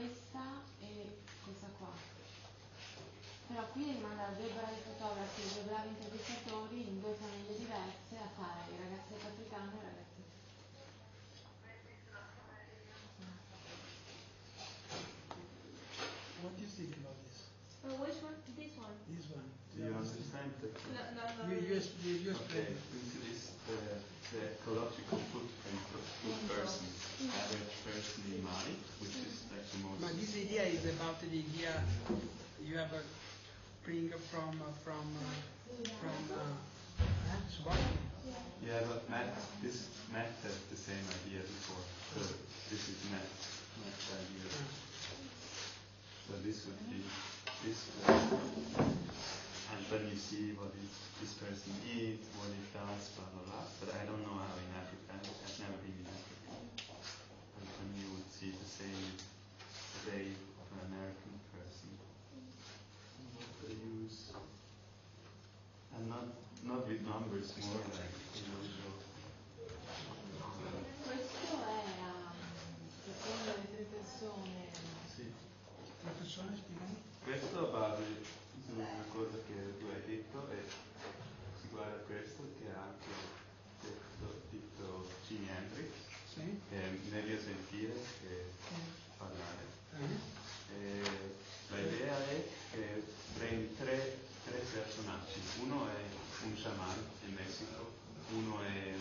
questa e questa qua. Però qui manda due bravi fotografi e due bravi intervistatori in due famiglie diverse a fare i ragazzi africani e i ragazzi. What do you think about this? Which one? This one. This one. Do you understand? No. You explain. Okay, this is the ecological footprint of two persons. Average person in Mali, which is like the most. But this idea is about the idea you have a bring from Swahili. Yeah, but Matt had the same idea before. So this is Matt's idea. So this would be this person. And then you see what this person eats, what it does, blah blah blah. But I don't know how in Africa. I've never been in Africa. And then you would see the same way of an American person. What they use. And not with numbers, more like, Questo è secondo le tre persone. Sì. Tre persone, spiegami? Questo a base su una cosa che tu hai detto e si guarda questo che ha anche detto Jimi Hendrix, Sì. che è meglio sentire che parlare. E la idea è che prendi tre personaggi, uno è un sciaman in Messico, uno è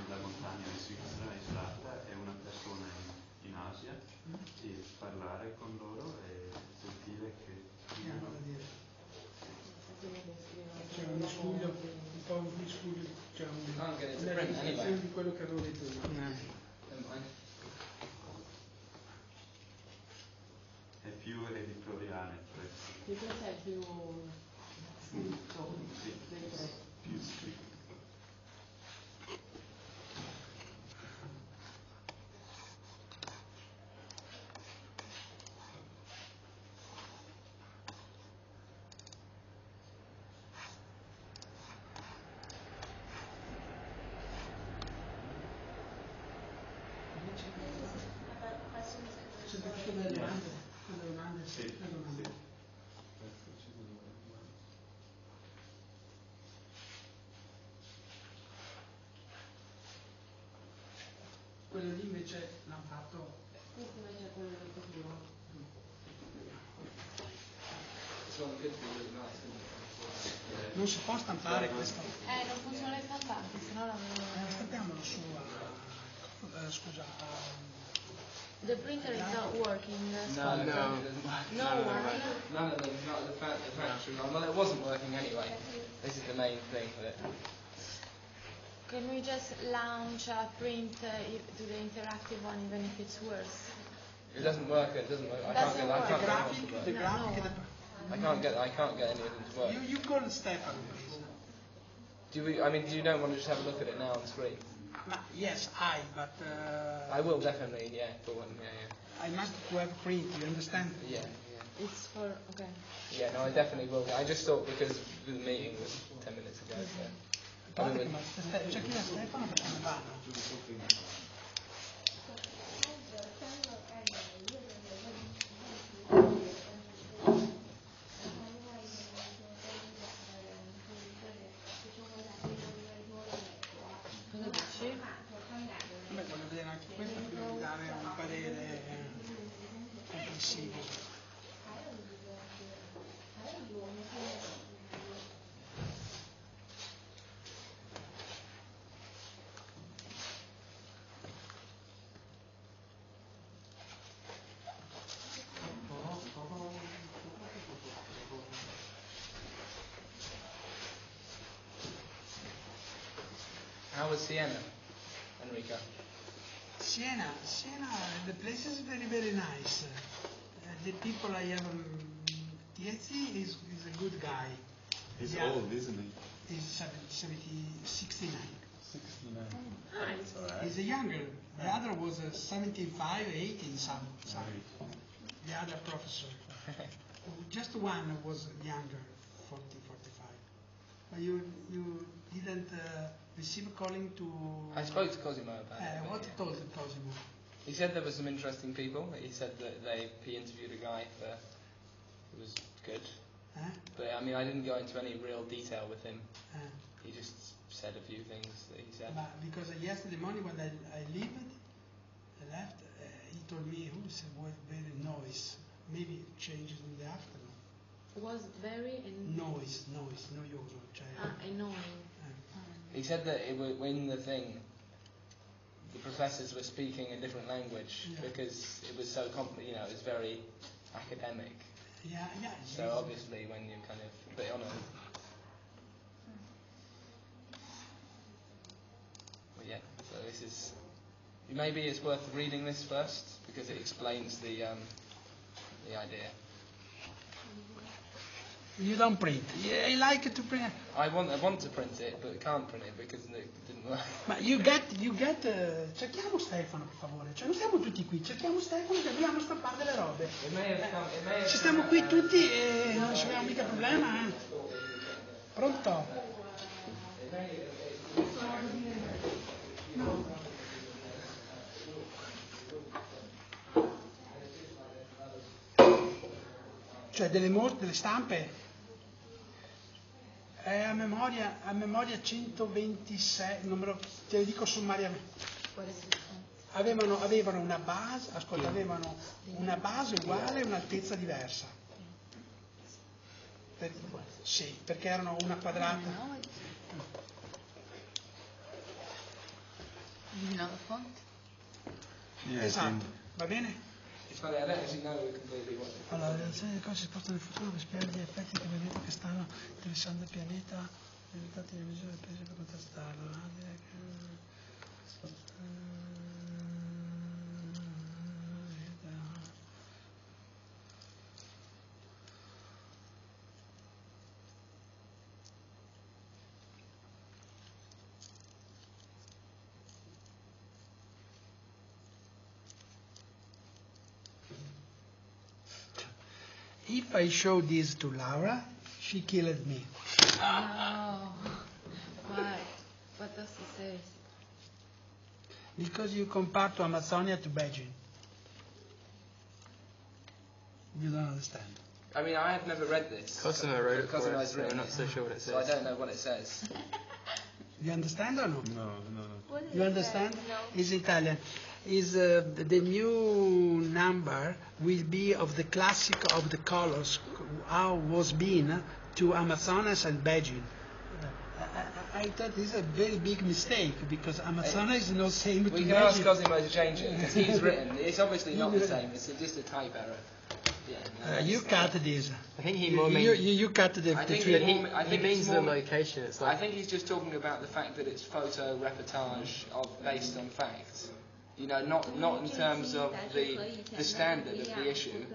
la montagna in Svizzera, isolata, e una persona in Asia, e parlare con loro e sentire che Hanno da dire. C'è un miscuglio, un po' un miscuglio, c'è una realizzazione di quello che avevo detto io. è più editoriale questo. Che questo è più scritto dei tre. Più scritto. C'è tutto delle domande? Sì. Quello lì invece l'hanno fatto. Questo invece è quello del futuro. Non si può stampare questo. Non possono le stampanti, sennò l'avevo. Stampiamolo su scusa. The printer is not working. No one. None of them. Not the factory one. Well, it wasn't working anyway. This is the main thing with it. Can we just launch a print to the interactive one even if it's worse? It doesn't work. I can't get any of them to work. You call Stefan. Do you don't want to just have a look at it now on the screen? Yes, but I will definitely, yeah, for one, yeah. I must have print, you understand? Yeah. It's for, okay. Yeah, no, I definitely will. I just thought because the meeting was 10 minutes ago. So. C'è chi è Stefano perché ne vanno? Voglio vedere anche questo prima di dare un parere complessivo. How was Siena, Enrico? Siena, the place is very, very nice. The people I have, Tiezi is a good guy. He's old, isn't he? He's 69. 69. Nice. Alright. He's a younger. The other was 75, 18 some. The other professor. Just one was younger, 40, 45. But you didn't receive a calling to... I spoke to Cosimo about it. What told Cosimo? He said there were some interesting people. He said that he interviewed a guy who was good. But I mean, I didn't go into any real detail with him. He just said a few things that he said. But because yesterday morning when I left, he told me was very noise. Maybe it changes in the afternoon. Was very noioso. Annoying. He said that when the professors were speaking a different language because it was so it was very academic. Yeah. So obviously when you kind of put it on so this is maybe it's worth reading this first because it explains the idea. You don't print. Yeah, I like to print. I want to print it, but I can't print it because it didn't work. Ma you get cerchiamo Stefano per favore, cioè non stiamo tutti qui, cerchiamo Stefano che dobbiamo stampare delle robe. Ci stiamo qui tutti e non ci abbiamo mica problema. Pronto? No. Cioè delle stampe a memoria 126, te lo dico sommariamente. Avevano una base, avevano una base uguale e un'altezza diversa. Sì, perché erano una quadrata. Esatto, va bene? I don't actually know completely what. Allora, le relazioni delle cose si spostano nel futuro per spiegare gli effetti che vedete che stanno interessando il pianeta, i risultati delle misure prese per contrastarlo. If I show this to Laura, she killed me. No. Why? What does he say? Because you compare to Amazonia to Beijing. You don't understand. I mean, I have never read this. Cosimo wrote it for Cosimo us, has so we're written not it, so sure what it says. so I don't know what it says. You understand or no? No. What is You it understand? then? No. It's Italian. Is the new number will be of the classic of the colors how was been to Amazonas and Beijing. I thought this is a very big mistake because Amazonas is not same to We can ask Beijing. Cosimo to change it because he's written. It's obviously not the same. It's just a type error. Yeah. You cut this. I think he You, more you, means you cut the I think tree. he means the location. It's I like think he's just talking about the fact that it's photo reportage based on facts. You know, not in terms of the standard of the issue.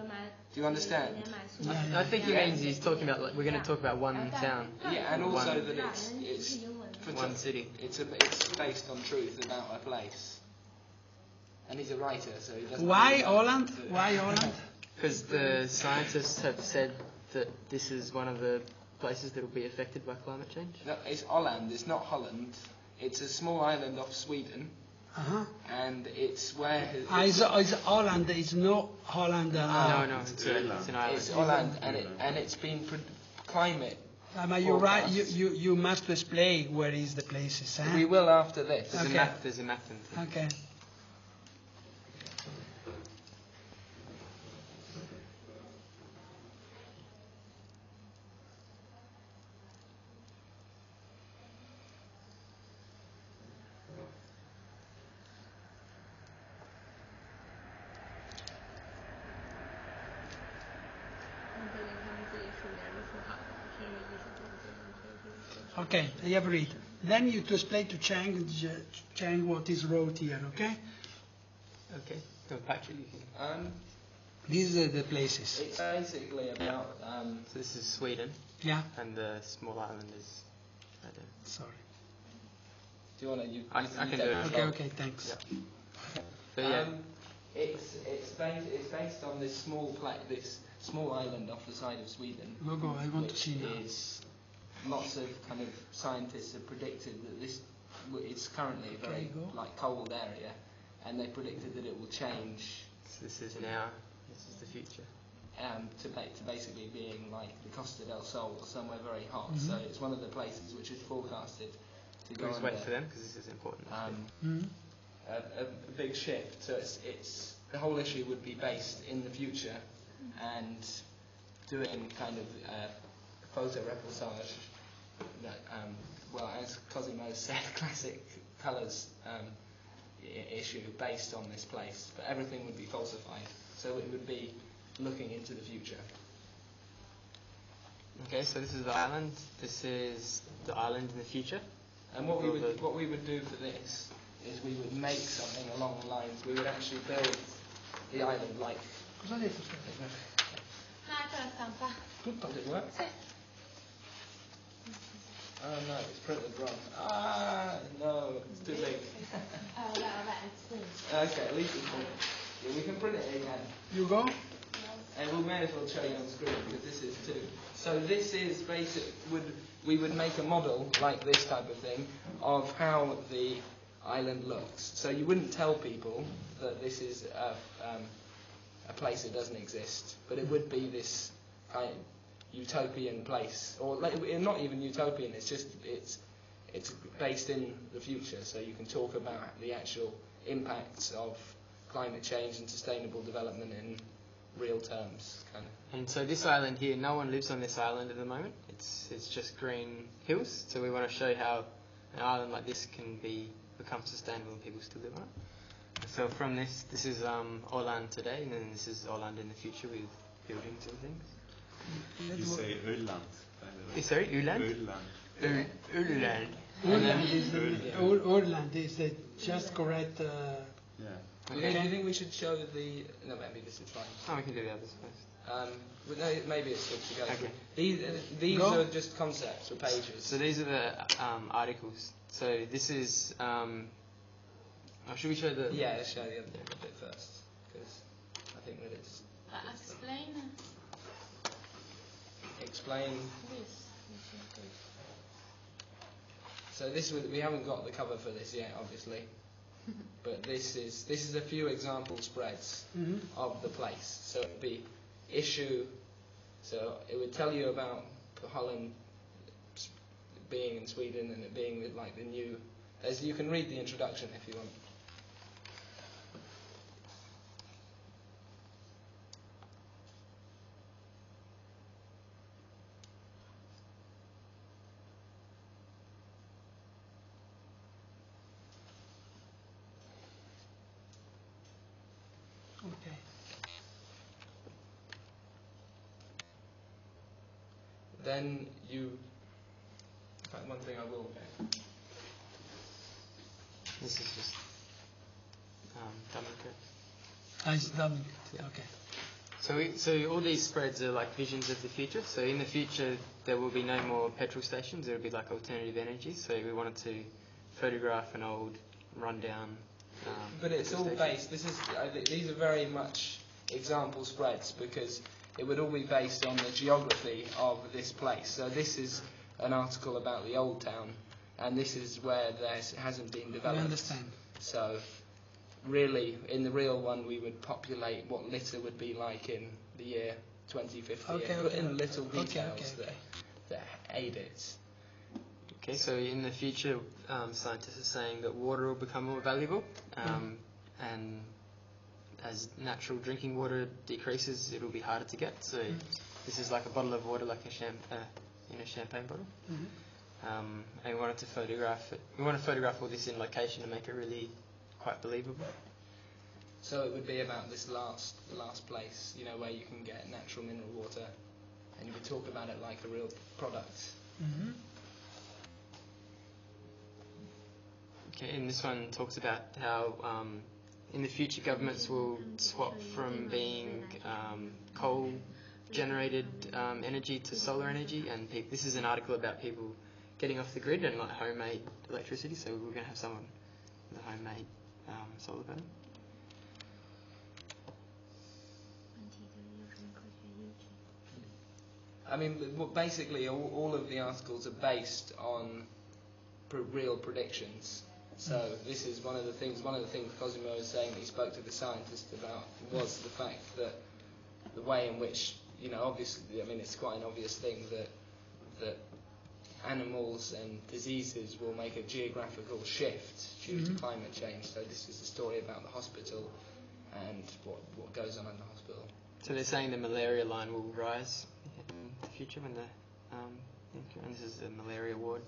Do you understand? I think he means he's talking about like we're going to talk about one town. Yeah, and also one, that it's one city. It's based on truth about a place. And he's a writer, so he doesn't. Why Holland? Why Holland? Because the scientists have said that this is one of the places that will be affected by climate change. No, it's Holland. It's not Holland. It's a small island off Sweden. And it's where It's Holland. It's no Holland. No, it's an island. it's Holland, and it's been climate. But you're right. You must explain where is the places. Huh? We will after this. There's a map and Okay. Okay, I have read. Then you to explain to Chang what is wrote here, okay? Okay. So Patrick, you can. These are the places. It's basically about. So this is Sweden. Yeah. And the small island is right there. Sorry. Do you want to? I can do it. Okay, thanks. Yeah. But yeah. It's based on this small island off the side of Sweden. Logo, I want to see now. Lots of kind of scientists have predicted that it's currently a very go. cold area, and they predicted that it will change. So this is now. This is the future. To basically being like the Costa del Sol or somewhere very hot. Mm-hmm. So it's one of the places which is forecasted to go Please under. wait for them because this is important. A big shift. So it's the whole issue would be based in the future, and doing kind of photo reportage. That, well, as Cosimo said, classic colours issue based on this place, but everything would be falsified. So it would be looking into the future. Okay, so this is the island. This is the island in the future. And what we would do for this is we would make something along the lines. We would actually build the island like. Cosa ha detto? ecco la stampa. Does it work? Sì. Oh no, it's printed wrong. Ah no, it's too big. Oh, vabbè, it's good. Okay, at least it's printed. Yeah, we can print it again. You go? And we may as well show you on screen because this is too. So this is we would make a model like this type of thing of how the island looks. So you wouldn't tell people that this is a place that doesn't exist, but it would be this kind of utopian place, or like, not even utopian. It's just it's based in the future, so you can talk about the actual impacts of climate change and sustainable development in real terms, kind of. And so this island here, no one lives on this island at the moment. It's just green hills. So we want to show how an island like this can become sustainable and people still live on it. So from this is Åland today, and then this is Åland in the future with buildings and things. You say Öland, by the way. Sorry, Öland? Öland. Öland. Åland is the just correct. Yeah. Do you think we should show the? No, maybe this is fine. Oh, we can do the others first. But no, maybe it's good to go Okay. through. These Go. are just concepts or pages. So these are the articles. So this is. Should we show the? Yeah, let's show the other bit first, because I think that it's. Explain. This. So we haven't got the cover for this yet, obviously, but this is a few example spreads of the place. So it'd be issue. So it would tell you about Holland being in Sweden and it being like the new. As you can read the introduction if you want. Okay. Then you. In fact, one thing I will. This is just Dublin. It's Dublin. Yeah. Okay. So all these spreads are like visions of the future. So in the future there will be no more petrol stations. There will be like alternative energy. So we wanted to photograph an old rundown. But it's all petrol based. station. These are very much example spreads because it would all be based on the geography of this place. So this is an article about the old town, and this is where there hasn't been developed. I understand. So really, in the real one, we would populate what litter would be like in the year 2050 and put in little details that aid it. Okay, so in the future, scientists are saying that water will become more valuable, and as natural drinking water decreases, it will be harder to get. So this is like a bottle of water, like a champagne bottle. And we wanted to photograph it. We want to photograph all this in location and make it really quite believable. So it would be about this last place, where you can get natural mineral water, and you would talk about it like a real product. Okay, and this one talks about how in the future governments will swap from being coal-generated energy to solar energy, and this is an article about people getting off the grid and like homemade electricity. So we're going to have someone with a homemade solar panel. I mean, basically, all of the articles are based on real predictions. So this is one of the things Cosimo was saying that he spoke to the scientist about was the fact that the way in which, obviously, I mean, it's quite an obvious thing that animals and diseases will make a geographical shift due to climate change. So this is a story about the hospital and what goes on in the hospital. So they're saying the malaria line will rise in the future when and this is a malaria ward.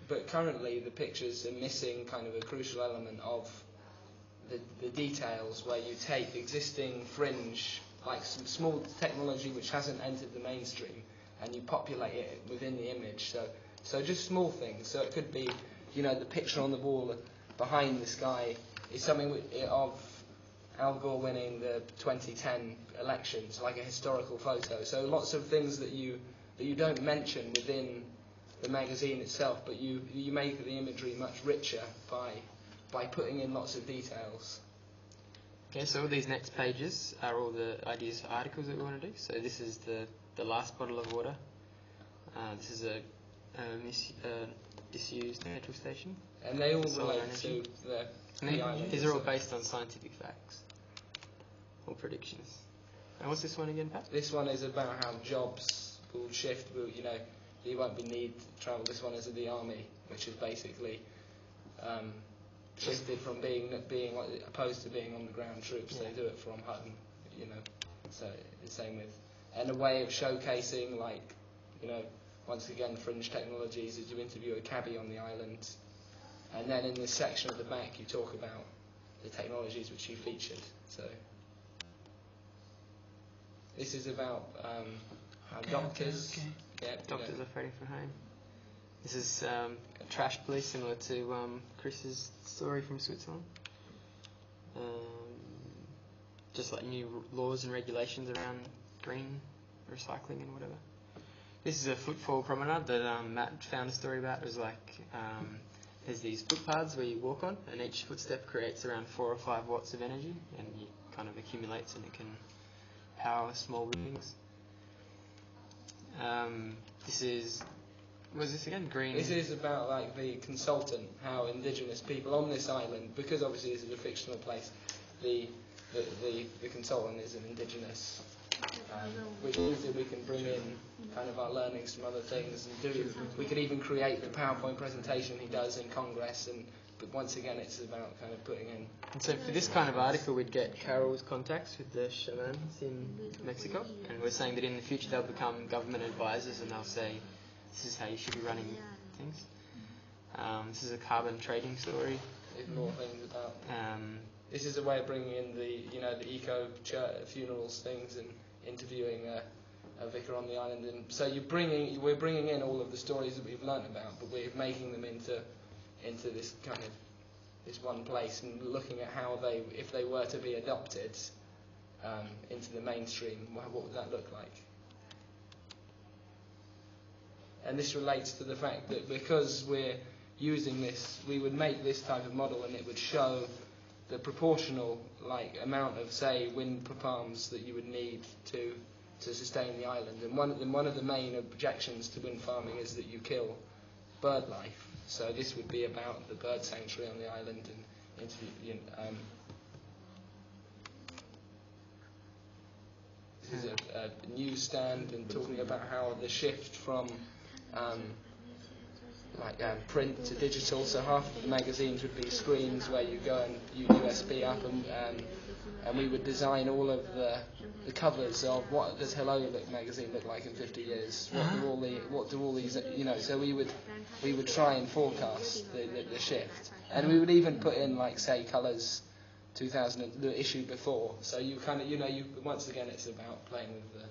But currently the pictures are missing kind of a crucial element of the details where you take existing fringe, like some small technology which hasn't entered the mainstream, and you populate it within the image. So just small things. So it could be, the picture on the wall behind this guy is something of Al Gore winning the 2010 elections, like a historical photo. So lots of things that you don't mention within the magazine itself, but you make the imagery much richer by putting in lots of details. Okay, so all these next pages are all the ideas for articles that we want to do. So this is the last bottle of water. This is a disused petrol station. And they all Solar relate energy. to the island. These are all based on scientific facts or predictions. And what's this one again, Pat? This one is about how jobs will shift. You won't be need to travel. This one is of the army, which is basically shifted from being opposed to being on the ground troops. Yeah. They do it from home, So the same with, and a way of showcasing, once again, fringe technologies is you interview a cabbie on the island, and then in this section at the back you talk about the technologies which you featured. So this is about how doctors. Okay. Yeah, Doctors are fighting for home. This is trash police, similar to Chris's story from Switzerland. Just like new laws and regulations around green recycling and whatever. This is a footfall promenade that Matt found a story about. It was like there's these footpaths where you walk on, and each footstep creates around 4 or 5 watts of energy, and it kind of accumulates and it can power small buildings. This is, what is this again? Green. This is about the consultant, how indigenous people on this island, because obviously this is a fictional place, the consultant is an indigenous, which means that we can bring in kind of our learnings from other things and we could even create the PowerPoint presentation he does in Congress, but once again it's about kind of putting in. And so for this kind of article we'd get Carol's contacts with the shamans in Mexico, and we're saying that in the future they'll become government advisors and they'll say this is how you should be running things. This is a carbon trading story. There's more things about. This is a way of bringing in the eco funerals things and interviewing a vicar on the island, and so we're bringing in all of the stories that we've learnt about, but we're making them into this kind of this one place and looking at how if they were to be adopted into the mainstream, what would that look like? And this relates to the fact that because we're using this, we would make this type of model and it would show the proportional amount of, say, wind farms that you would need to sustain the island. And one of the main objections to wind farming is that you kill bird life. So this would be about the bird sanctuary on the island and this is a newsstand and talking about how the shift from print to digital. So half of the magazines would be screens where you go and you USB up, and we would design all of the covers of what does Hello Look magazine look like in 50 years? What do all these So we would try and forecast the shift, and we would even put in say colours 2000 the issue before. So you kind of you once again it's about playing with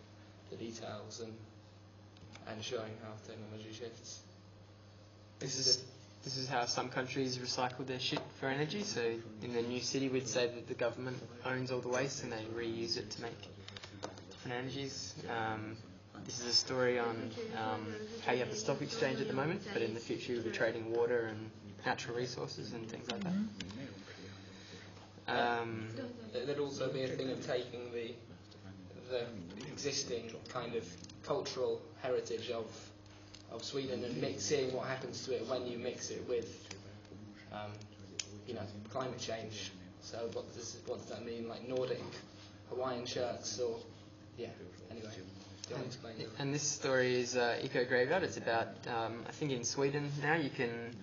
the details and showing how technology shifts. This is how some countries recycle their shit for energy. So in the new city we'd say that the government owns all the waste and they reuse it to make different energies. This is a story on how you have the stock exchange at the moment, but in the future you'll be trading water and natural resources and things like that. There'd also be a thing of taking the existing kind of cultural heritage of Sweden and seeing what happens to it when you mix it with climate change. So what does that mean? Like Nordic Hawaiian shirts, or anyway. Do you want to explain that? And this story is Eco Graveyard. It's about I think in Sweden now you can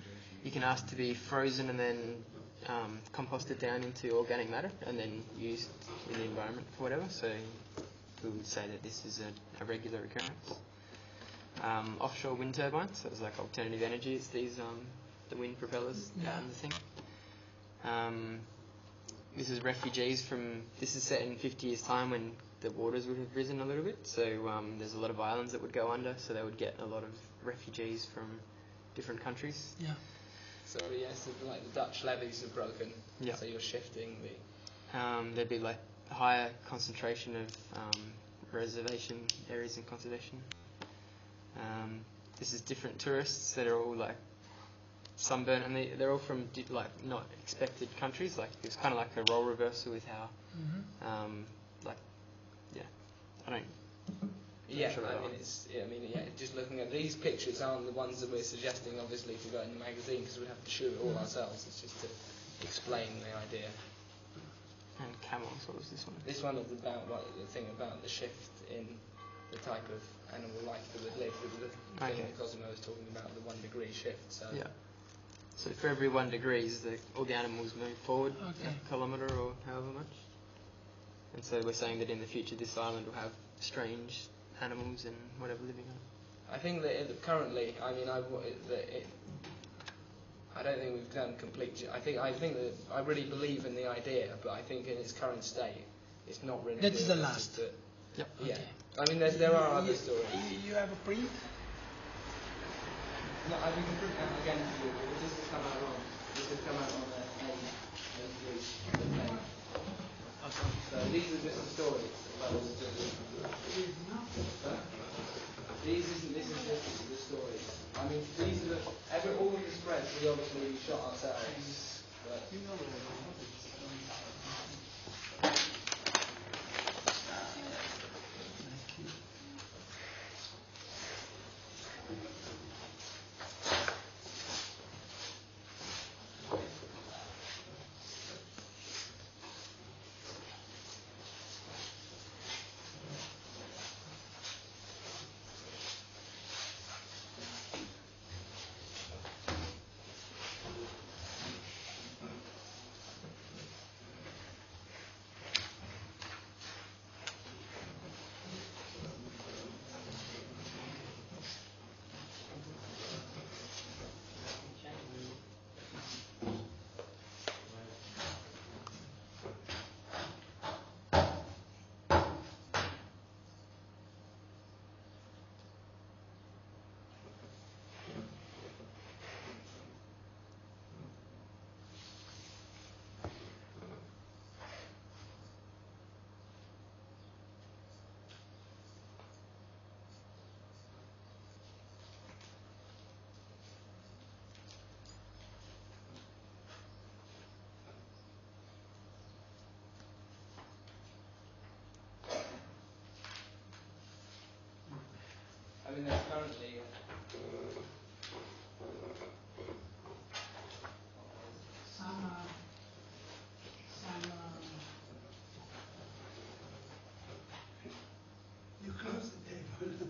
ask to be frozen and then composted down into organic matter and then used in the environment for whatever. So we would say that this is a regular occurrence. Offshore wind turbines, so it's like alternative energy. It's these the wind propellers out in the thing. This is refugees from. This is set in 50 years' time when the waters would have risen a little bit. So there's a lot of islands that would go under. So they would get a lot of refugees from different countries. Yeah. So yes, like the Dutch levees are broken. Yeah. So you're shifting the. There'd be like a higher concentration of reservation areas and conservation. This is different tourists that are all like sunburnt, and they're all from like not expected countries. Like it's kind of like a role reversal with how, I don't. Just looking at these pictures aren't the ones that we're suggesting, obviously, to go in the magazine because we'd have to shoot it all ourselves. It's just to explain the idea. And camels, what was this one? This one is about the thing about the shift in the type of animal life that would live. The thing that Cosimo was talking about, the 1 degree shift. So So for every 1 degree, all the animals move forward a kilometre or however much. And so we're saying that in the future this island will have strange animals and whatever living on it. I think that currently, I don't think we've done complete. I think that I really believe in the idea, but I think in its current state, it's not really. That is the last. Yeah. Okay. I mean, there are other stories. You have a print? No, we can print out again for you, but this has come out wrong. This has come out on the A3. So these are just the stories. This is just the stories. I mean, these are all of the spreads we obviously shot ourselves. But I mean, there's currently. You close the table.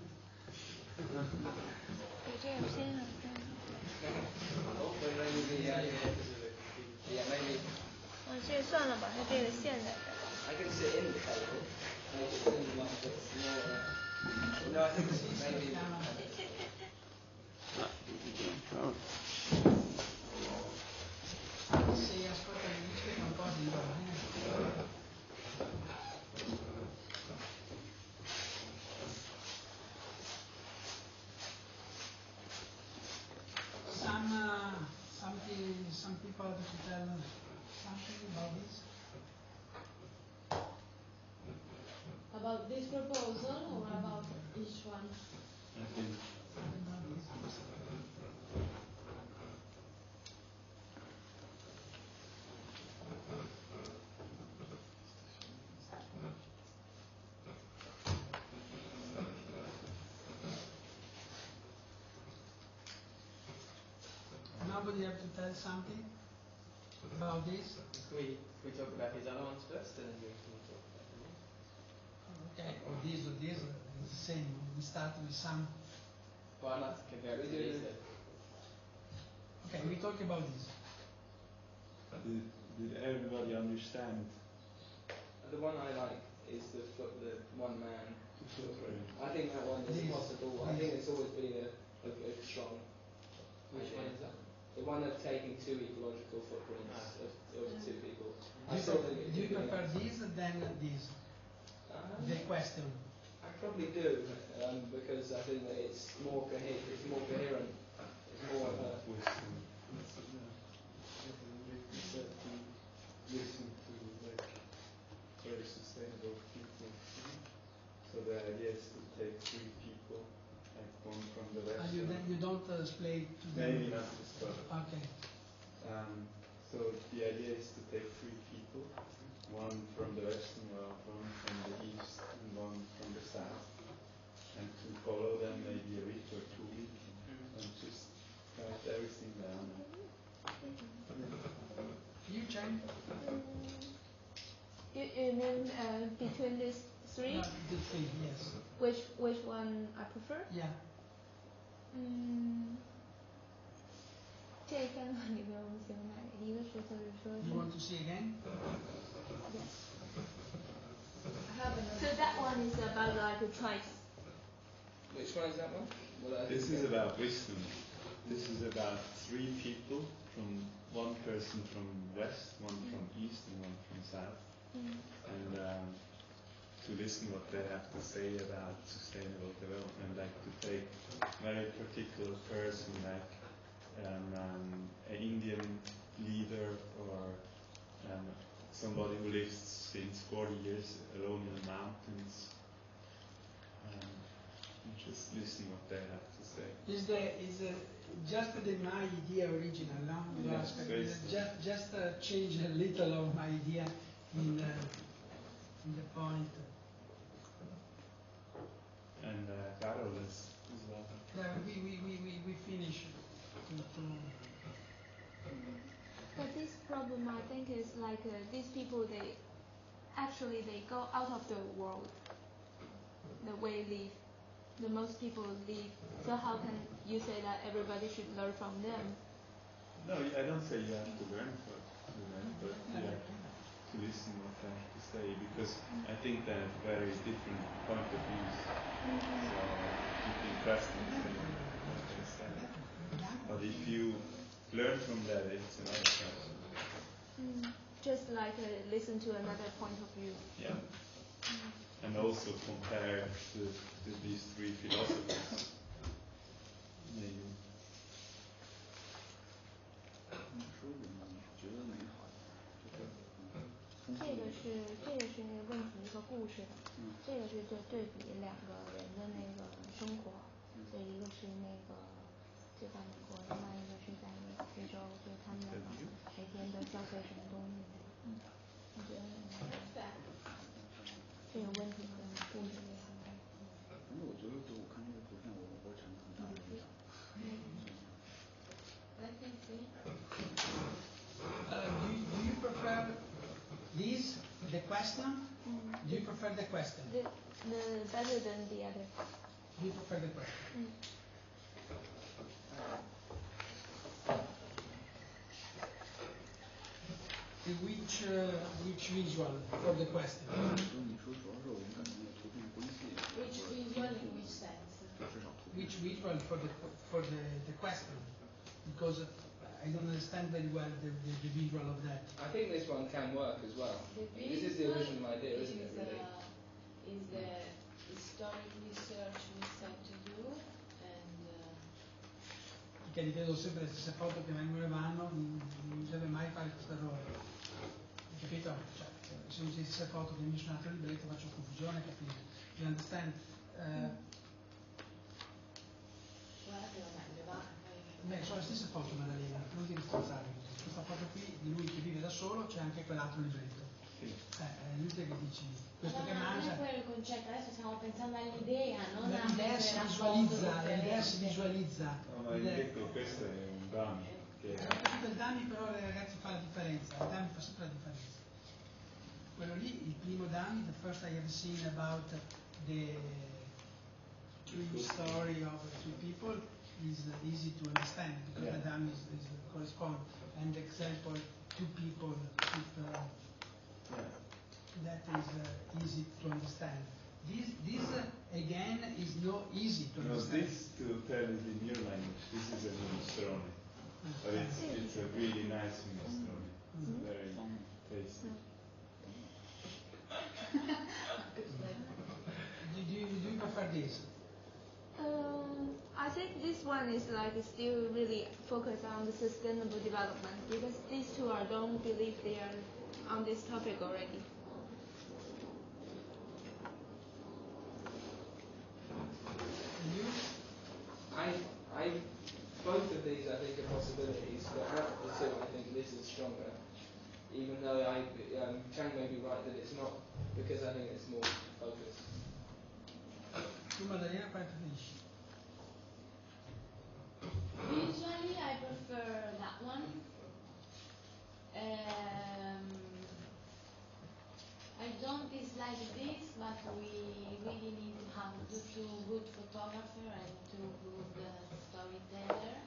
对，这个偏上。这个算了吧，它这个线在这儿。I can sit in the table. Make it seem like it's more. No, I think maybe. Se ascolta le dice qualcosa di some people have to tell something about this. About this proposal or about each one? Nobody have to tell something? about this? Can we talk about his other ones first, and then we can talk about the news? Okay, or this, it's the same. We start with some. Well, I'd like to compare it to these then. Okay, we talk about this. Did everybody understand? The one I like is the one man. I think that one is possible. I think it's always been a strong. Which one is that? The one of taking two ecological footprints of two people. Do you prefer this than this? The question. I probably do, because I think that it's more coherent. It's more Listen to like very sustainable people. So the idea is to take 3 people, like one from the West. You don't explain to them. Maybe not to start. Okay. So the idea is to take 3 people, one from the Western world, one from the East, and one from the South, and to follow them maybe a week or 2 weeks, and just write everything down. You, Chen? You mean between these 3? The 3, yes. Which one I prefer? Yeah. 这3个里面我喜欢哪个？一个是就是说 You want to see again? Yes. So that one is about like tribes. Which one is that one? This is about wisdom. This is about 3 people, from one person from West, one from East, and one from South, and to listen what they have to say about sustainable development, like to take a very particular person, like an Indian leader or somebody who lives since 40 years alone in the mountains, and just listen what they have to say. Is just my idea original, no? Yes, just change a little of my idea in the point. And Carol is well. We finish. But this problem I think is like these people they go out of the world, the way they live. The most people live. So how can you say that everybody should learn from them? No, I don't say you have to learn from them, but you have to listen what they have to say, because I think they have very different point of views. So you can question what they say. But if you learn from that, it's another question. Just like listen to another point of view. Yeah. And also compare these 3 philosophies. Maybe. 这个是那个问题和故事的，这个是对比2个人的那个生活，所以一个是那个就在美国，另外一个是在那个非洲，就是他们每天都消费什么东西。我觉得这个问题和故事也很大。反正我觉得我看这个图片，我产生很大的影响。Do you prefer this, the question? Do you prefer the question? The better than the other. Do you prefer the question? Which visual for the question? Which visual in which sense? Which visual for the question? Because I don't understand very well the visual of that. I think this one can work as well. This is the original idea, isn't it? Really? Is the historic research we set to do, and Perché ripeto sempre le stesse foto che vengono e vanno, non deve mai fare questo errore. Capito? Cioè, se usi le stesse foto che mi sono un altro libretto faccio confusione, capito? You understand? Beh, sono le stesse foto, Maddalena, non ti risponsare. Questa foto qui di lui che vive da solo, c'è anche quell'altro libretto. È inutile che dici questo che mangia. Non è quello il concetto, adesso stiamo pensando all'idea, non L'idea si visualizza, l'idea si visualizza. No, ma Enrico, questo è un brano. Okay. Ho capito il dummy, però ragazzi fa la differenza, il dummy fa sempre la differenza. Quello lì, il primo dummy, the first I have seen about the true story of three people is easy to understand because the dummy is correspond. And the example, two people, that is easy to understand. This again is not easy to understand. This to tell is in your language. This is a minestrone, but it's a really nice minestrone. It's very tasty. Do you prefer this? I think this one is like still really focused on the sustainable development because these two I don't believe they are on this topic already. Both of these I think are possibilities, but out of the two I think this is stronger. Even though Chang may be right that it's not, because I think it's more focused. Usually I prefer that one. I don't dislike this, but we really need to have two good photographer and two good storyteller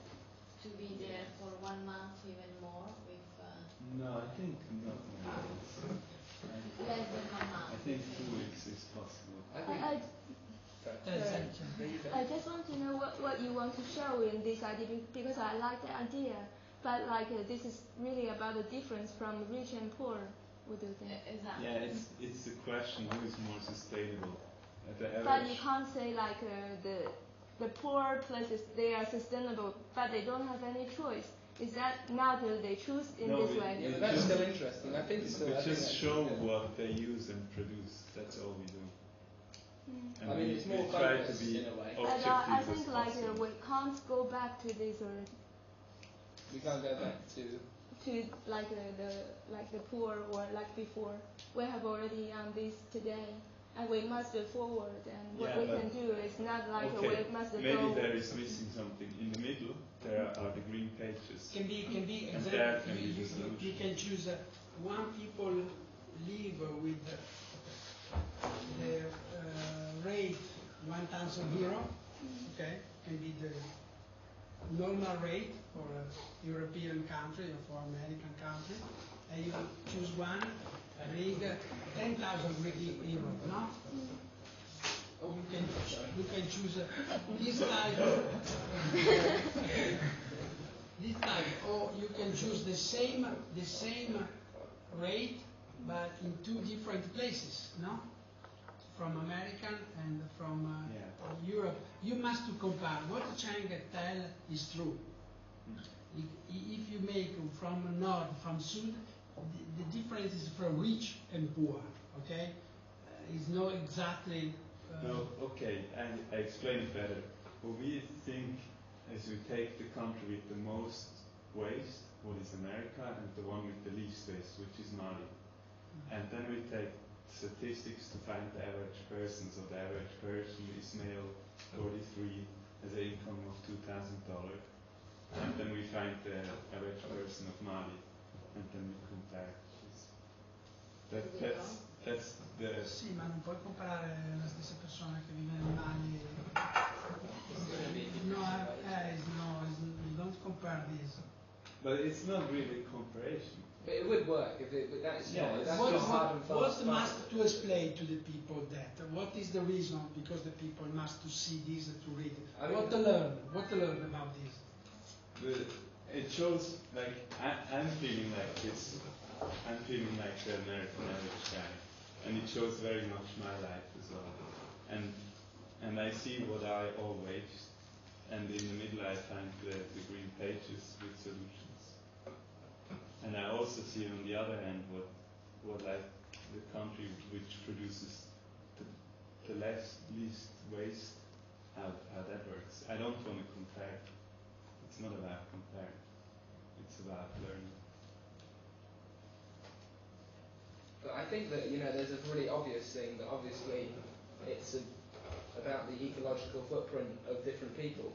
to be there for 1 month, even more. With No, I think not. less than 1 month. I think 2 weeks is possible. I just want to know what you want to show in this idea because I like the idea, but this is really about the difference from rich and poor. What do you think? Exactly. Yeah, it's the question who is more sustainable. But you can't say the poor places they are sustainable, but they don't have any choice. Is that not they choose in this way? Yeah, but that's still interesting. I think still. We just show what they use and produce. That's all we do. And I mean, it's more try to be in a way. But I think we can't go back to this already. We can't go back to the poor or like before. We have already on this today, and we must go forward. And what we can do is not we must go. Maybe there is missing something in the middle. There are the green pages. Can be and exactly. Can be you can choose one people live with the rate 1,000 euro. Okay, can be the normal rate for a European country or for American country, and you choose one, bring 10,000 euro, no? You can choose this type, or you can choose the same rate, but in 2 different places, no? From American and from Europe. You must to compare. What Chang tell is true. If you make from north, from south, the difference is from rich and poor. Okay, it's not exactly. No, okay, and I explain it better. What we think is we take the country with the most waste, what is America, and the one with the least waste, which is Mali. And then we take statistics to find the average person. So the average person is male, 43, has an income of $2,000. And then we find the average person of Mali, and then we compare. That's the. Sì, ma non puoi comparare la stessa persona che vive in Mali. You don't compare this. But it's not really comparison. But it would work if it. But that's that's what, just hard and fast. What must to explain to the people that? What is the reason? Because the people must to see this to read it. What to learn about this? It shows like I'm feeling like this. I'm feeling like the American average guy, and it shows very much my life as well. And I see what I always, and in the middle I find the green pages with solutions. And I also see on the other hand what like the country which produces the least waste, how that works. I don't want to compare. It's not about comparing. It's about learning. But I think that there's a really obvious thing that obviously it's about the ecological footprint of different people,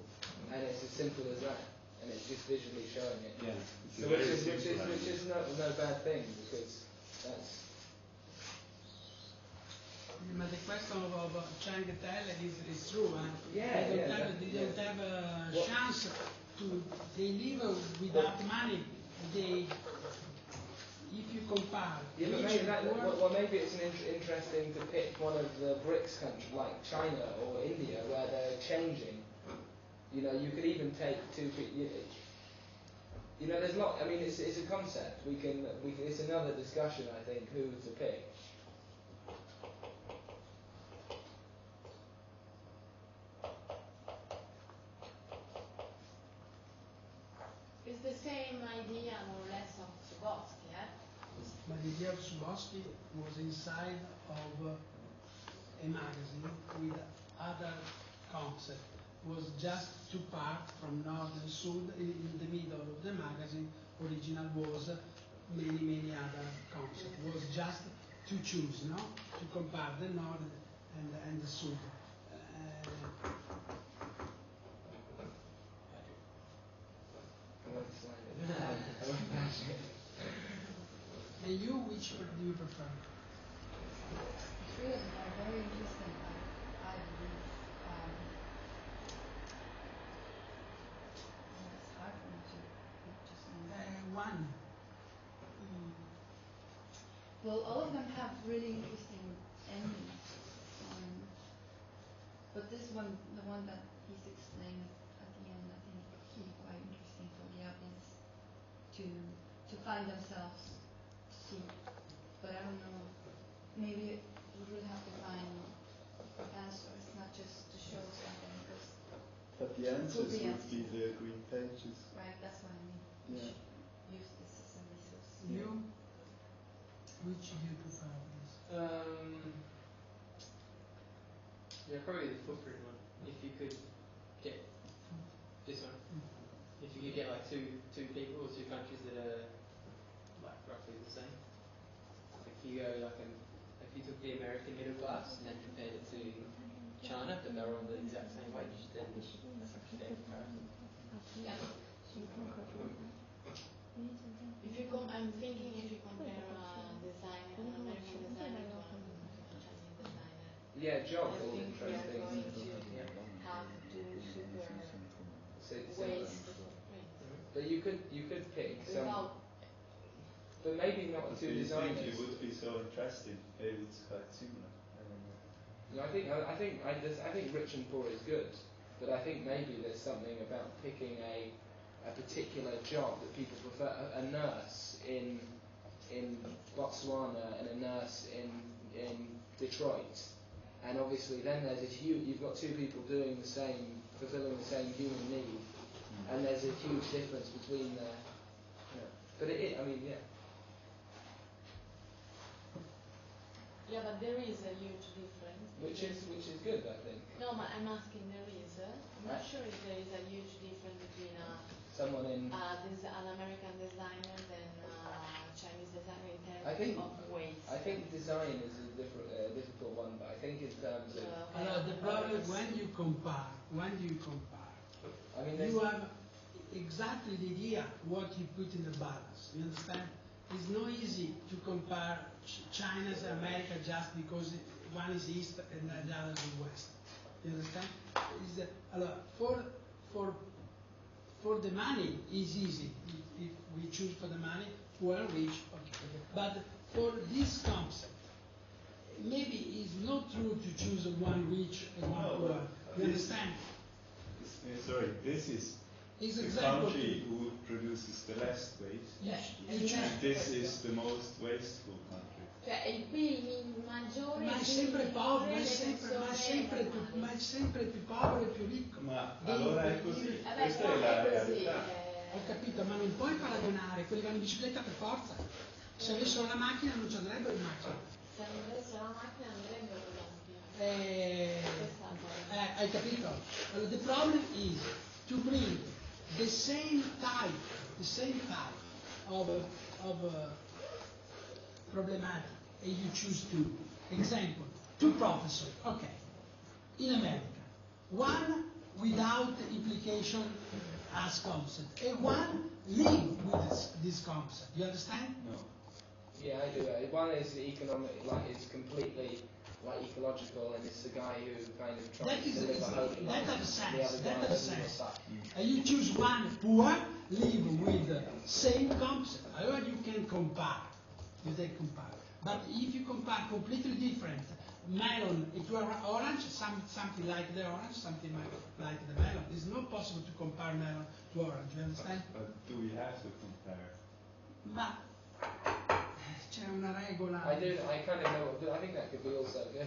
and it's as simple as that. and it's just visually showing it. Yeah, it's So a very which is no bad thing, because that's. But the question of Chang Tel is true. Yeah, they don't have a chance to. They live without money. If you compare. Yeah, but maybe, maybe it's interesting to pick one of the BRICS countries like China or India where they're changing. You know, you could even take two. You know, there's lot. I mean, it's a concept. We can. It's another discussion, I think, who to pick. It's the same idea, more or less, of Subotsky, yeah? But the idea of Subotsky was inside of a magazine with other concepts. Was just two parts from North and South. In the middle of the magazine, original was many other concepts. Was just to choose, no? To compare the North and the South. And you, which do you prefer? The three of them are very interesting. I believe. It's hard for me to pick just one. Well, all of them have really interesting endings. But this one, the one that he's explained at the end, I think he'd be quite interesting for the audience to find themselves see. But I don't know. Maybe we would have to find answers, not just to show something. But the answers would be the green pages. Right, that's what I mean. Yeah. Use this as a resource. You? Which do you prefer? Yeah, probably the footprint one. If you could get this one, if you could get like two people or two countries that are like roughly the same. If you go if you took the American middle class and then compared it to China, but they're on the exact same wage, then that's like a fair comparison. Yeah. If you I'm thinking if you compare an American designer to a Chinese designer. Yeah, job I is think we are interesting. going to have two super ways to footprint. But you could pick some. Without. But maybe not two designers. Do you think it would be so interesting? Maybe it's quite similar. I don't know. No, I think Rich and Poor is good, but I think maybe there's something about picking a particular job that people prefer. A nurse in Botswana and a nurse in Detroit, and obviously then there's a huge. You've got two people doing the same, fulfilling the same human need, and there's a huge difference between the. But I mean, yeah. Yeah, but there is a huge difference. Which is good, I think. No, but I'm asking there is. I'm not sure if there is a huge difference between someone in an American designer and Chinese designer in terms of weight. I think design is a difficult one, but I think in terms of. The problem is when you compare. I mean, you have exactly the idea what you put in the balance. You understand? It's not easy to compare China and America just because one is east and the other is west. You understand? For the money, it's easy. If we choose for the money, poor and rich, okay. But for this concept, maybe it's not true to choose one rich and one poor. You understand? Sorry, this is the country who produces the less waste. Yes. And this is the most wasteful country. Cioè il PIL maggiore ma è sempre povero, ma è sempre più povero e più ricco. Ma allora è così, questa è la realtà. Ho capito, ma non puoi paragonare, quelli vanno in bicicletta per forza. Se avessero la macchina non ci andrebbero in macchina. Se avessero la macchina andrebbero in macchina. Hai capito? Allora, the problem is to bring the same type of problematic, and you choose two. Example, two professors, okay, in America. One without implication as concept. And one live with this concept. You understand? No. Yeah, I do. One is economic, like it's completely like ecological, and it's the guy who kind of tries to live a holy life. That has sense. The other That guy has doesn't sense. look that. And you choose one poor, live with the same concept. However, you can compare. You can compare. But if you compare completely different melon to orange, something like the orange, something like the melon, it's not possible to compare melon to orange. You understand? But do we have to compare? Ma c'è una regola. I do. I kind of know. I think that could be also good,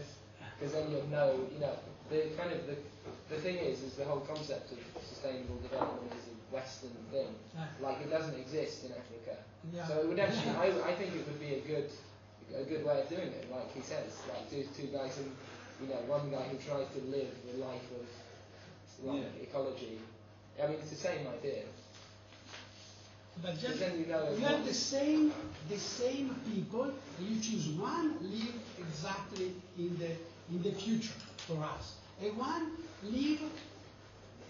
because then you'll know. You know, the thing is the whole concept of sustainable development is a Western thing. Like it doesn't exist in Africa. Yeah. So it would actually. I think it would be a good way of doing it. Like he says, like two guys who, one guy who tries to live the life of ecology. I mean, it's the same idea. But just then you have the same people. You choose one live exactly in the future for us, and one live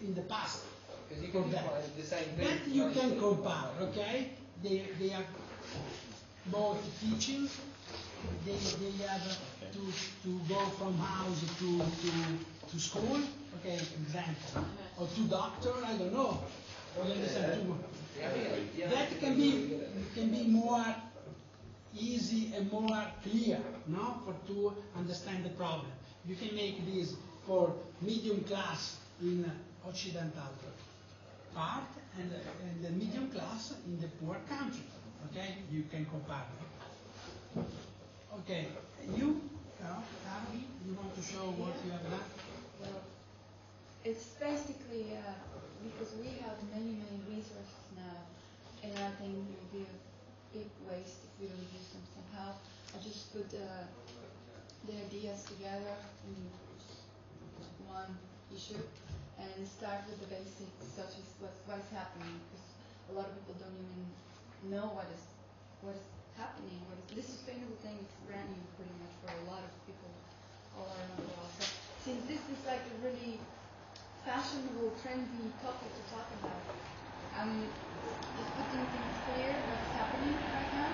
in the past. Because you can do the same thing. That you can compare. Okay, they are both teaching. They have to go from house to school. Okay, example, or to doctor. I don't know. You understand? That can be more easy and more clear, no, to understand the problem. You can make this for medium class in Occidental part and the medium class in the poor country. Okay, you can compare them. Okay, you, Carol, you want to show what you have done? Well, it's basically because we have many resources now, and I think it would be a big waste if we don't use them somehow. I just put the ideas together in one issue and start with the basics, such as what is happening, because a lot of people don't even know what is happening. This sustainable thing is brand new pretty much for a lot of people all around the world. So since this is like a really fashionable, trendy topic to talk about, I'm just putting things clear what's happening right now,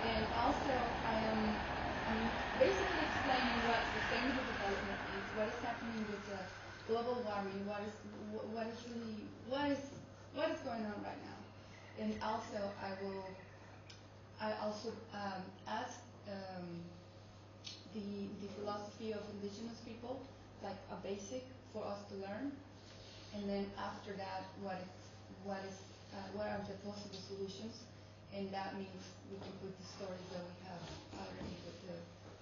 and also I'm basically explaining what sustainable development is, what is happening with global warming, what is going on right now, and also I also ask the philosophy of indigenous people, like a basic for us to learn, and then after that, what are the possible solutions, and that means we can put the stories that we have already, but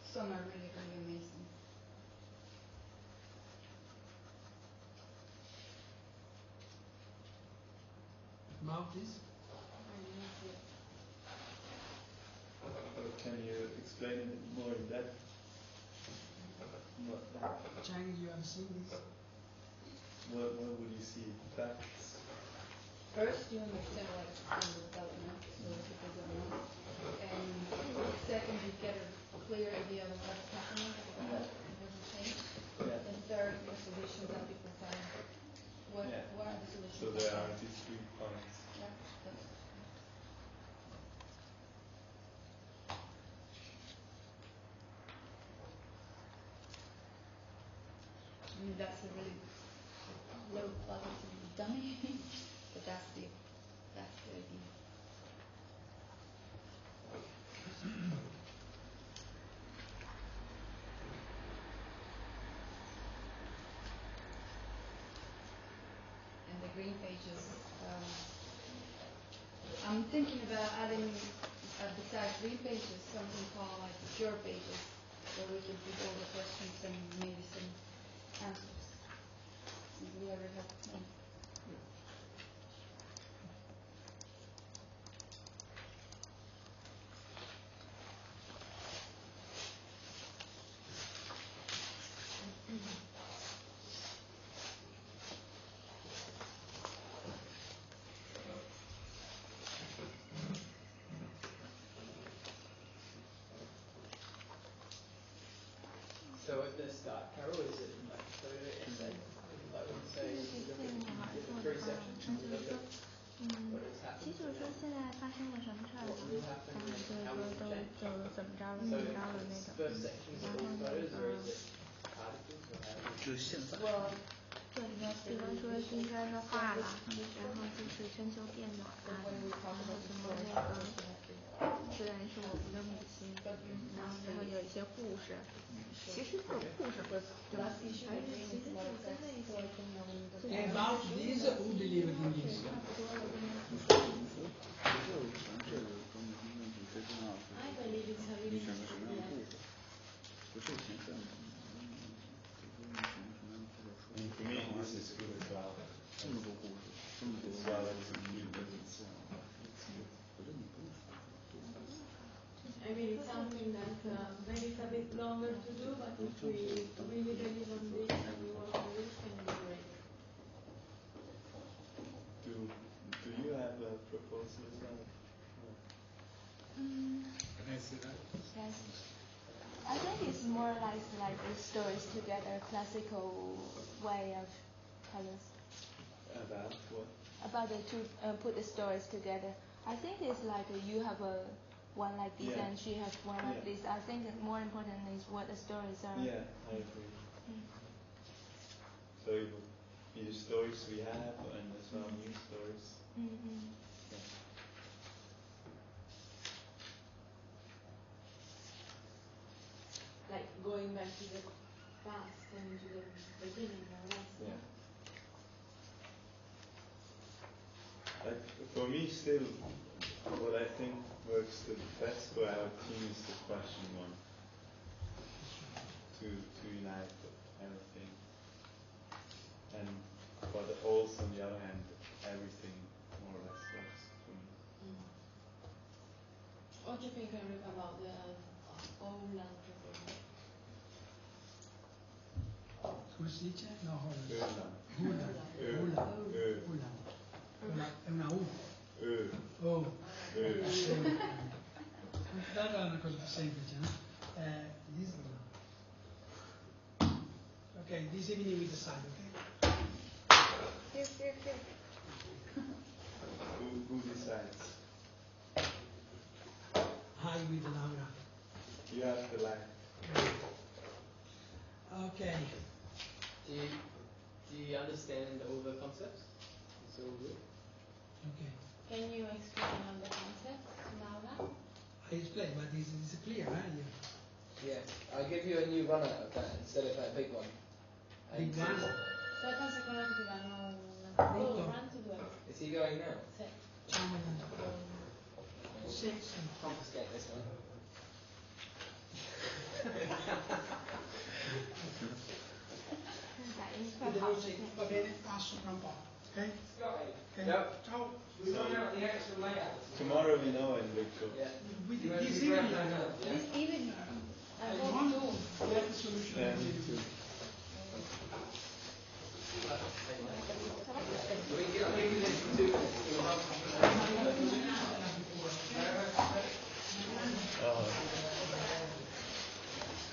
some are really amazing. About this? Can you explain it more in depth? Chang, you have seen this? What would you see? Facts? First, you understand what is sustainable development, so people don't know. And second, you get a clear idea of what's happening at the world and doesn't change. Yeah. And third, the solutions that people find. What are the solutions? So there are these 3 points. Yeah. I mean, that's a really low quality dummy, but that's the idea. And the green pages, I'm thinking about adding, besides green pages, something called like pure pages, where we can put all the questions and maybe some answers. Since we already have one. So at the start, Carol, is it like photo essay? 其实就是说现在发生了什么事儿了，然后就是说都怎么着了那种，然后就现在。对，比方说新山的化了，然后就是春秋变暖了，然后什么那个虽然是我们的母亲，然后有一些故事，其实这种故事和其实就跟那些About this, who believed in this? I believe it's a really nice idea. For me, this is good as well. As well as I mean, it's something that maybe it's a bit longer to do, but if we really believe on this and we work on this, can be great. Do you have a proposal as well? Can I see that? Yes. I think it's more like the stories together, classical way of colors. About what? About the two put the stories together. I think it's like you have a one like this and she has one like this. I think more important is what the stories are. Yeah, I agree. So it would be the stories we have and as well new stories. Yeah. Like going back to the past and to the beginning, more or less. Yeah. Like for me, still, what I think works the best for our team is the question one. To unite everything. And but also on the other hand, everything more or less works for me. What do you think, Enrico, about the Holland proposal? Come si dice? No, Holland. È una U. Oh. Considerare è una cosa più semplice, no? Okay, this evening we decide, okay? Here. Who decides? I with Laura. You have the line. Okay. Do you understand all the concepts? It's all good? Okay. Can you explain on the concept, Laura? I explain, but it's clear, right? Yeah, I'll give you a new runner of that instead of that big one. Big one? Poi conseguentemente ti danno una run to do it. Is he going now? Sì. Confiscate this one. Va bene, passo tra un po', ok? Okay. Yep. Ciao. We're running out the extra layout. Tomorrow we know, Enrico. Yeah. This evening, This evening. I you hope want too. to get the solution. And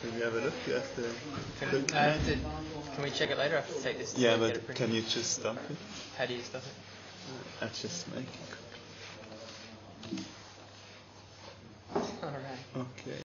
can we have a look at the? Can we check it later? I have to take this. Yeah, to get it but printed. can you just stop it? How do you stop it? I just make it. All right. Okay.